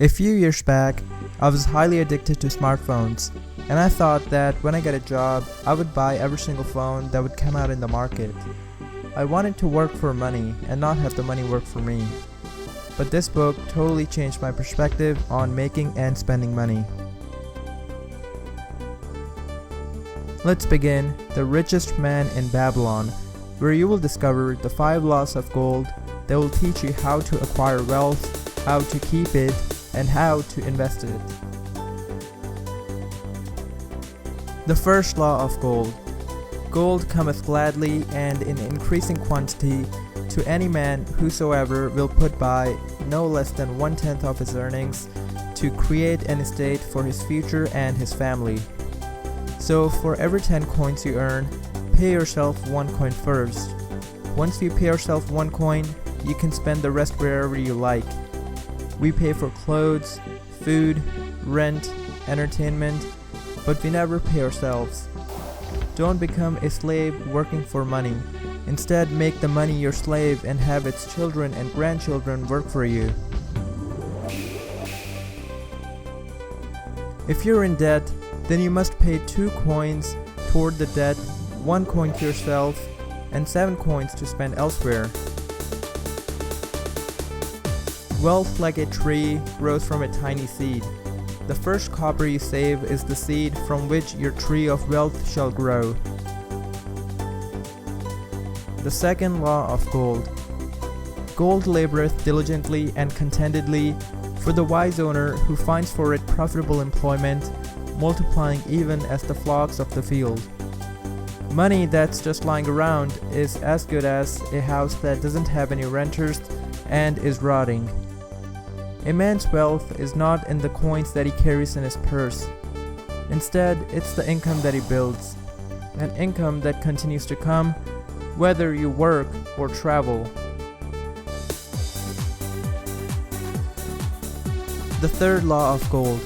A few years back, I was highly addicted to smartphones, and I thought that when I get a job, I would buy every single phone that would come out in the market. I wanted to work for money and not have the money work for me. But this book totally changed my perspective on making and spending money. Let's begin The Richest Man in Babylon, where you will discover the 5 laws of gold that will teach you how to acquire wealth, how to keep it, and how to invest it. The first law of gold. Gold cometh gladly and in increasing quantity to any man whosoever will put by no less than 1/10 of his earnings to create an estate for his future and his family. So for every 10 coins you earn, pay yourself 1 coin first. Once you pay yourself 1 coin, you can spend the rest wherever you like. We pay for clothes, food, rent, entertainment, but we never pay ourselves. Don't become a slave working for money. Instead, make the money your slave and have its children and grandchildren work for you. If you're in debt, then you must pay 2 coins toward the debt, 1 coin to yourself, and 7 coins to spend elsewhere. Wealth, like a tree, grows from a tiny seed. The first copper you save is the seed from which your tree of wealth shall grow. The second law of gold. Gold laboreth diligently and contentedly for the wise owner who finds for it profitable employment, multiplying even as the flocks of the field. Money that's just lying around is as good as a house that doesn't have any renters and is rotting. A man's wealth is not in the coins that he carries in his purse. Instead, it's the income that he builds, an income that continues to come whether you work or travel. The third law of gold.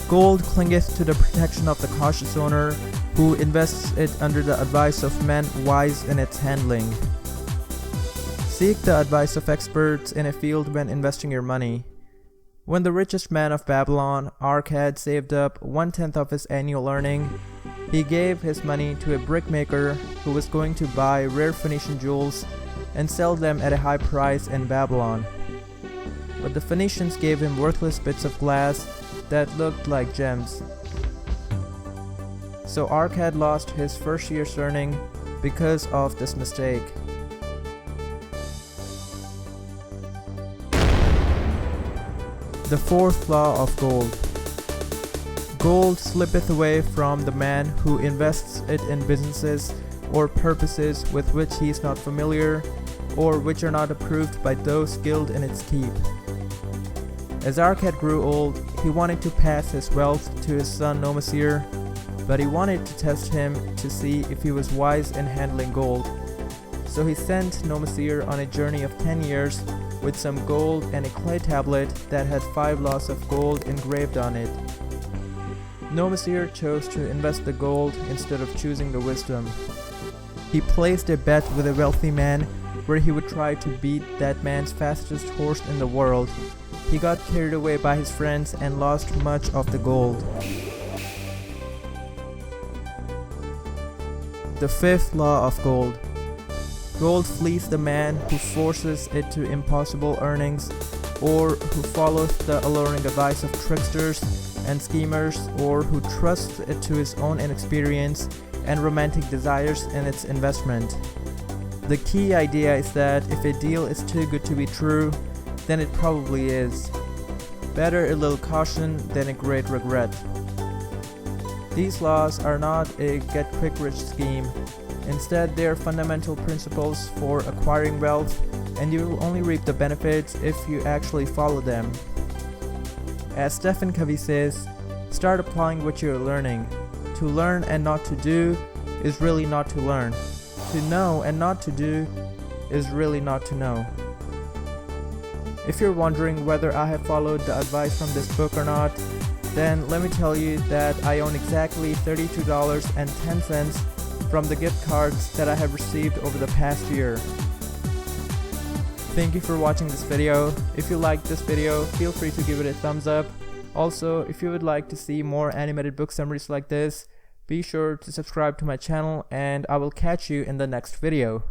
Gold clingeth to the protection of the cautious owner, who invests it under the advice of men wise in its handling. Seek the advice of experts in a field when investing your money. When the richest man of Babylon, had saved up 1/10 of his annual earning, he gave his money to a brickmaker who was going to buy rare Phoenician jewels and sell them at a high price in Babylon. But the Phoenicians gave him worthless bits of glass that looked like gems. So had lost his first year's earning because of this mistake. The fourth law of gold. Gold slippeth away from the man who invests it in businesses or purposes with which he is not familiar, or which are not approved by those skilled in its keep. As had grew old, he wanted to pass his wealth to his son Nomasir, but he wanted to test him to see if he was wise in handling gold. So he sent Nomasir on a journey of 10 years with some gold and a clay tablet that had 5 laws of gold engraved on it. Nomasir chose to invest the gold instead of choosing the wisdom. He placed a bet with a wealthy man where he would try to beat that man's fastest horse in the world. He got carried away by his friends and lost much of the gold. The fifth law of gold. Gold flees the man who forces it to impossible earnings, or who follows the alluring advice of tricksters and schemers, or who trusts it to his own inexperience and romantic desires in its investment. The key idea is that if a deal is too good to be true, then it probably is. Better a little caution than a great regret. These laws are not a get-quick-rich scheme. Instead, they are fundamental principles for acquiring wealth, and you will only reap the benefits if you actually follow them. As Stephen Covey says, start applying what you are learning. To learn and not to do is really not to learn. To know and not to do is really not to know. If you're wondering whether I have followed the advice from this book or not, then let me tell you that I own exactly $32.10 from the gift cards that I have received over the past year. Thank you for watching this video. If you liked this video, feel free to give it a thumbs up. Also, if you would like to see more animated book summaries like this, be sure to subscribe to my channel, and I will catch you in the next video.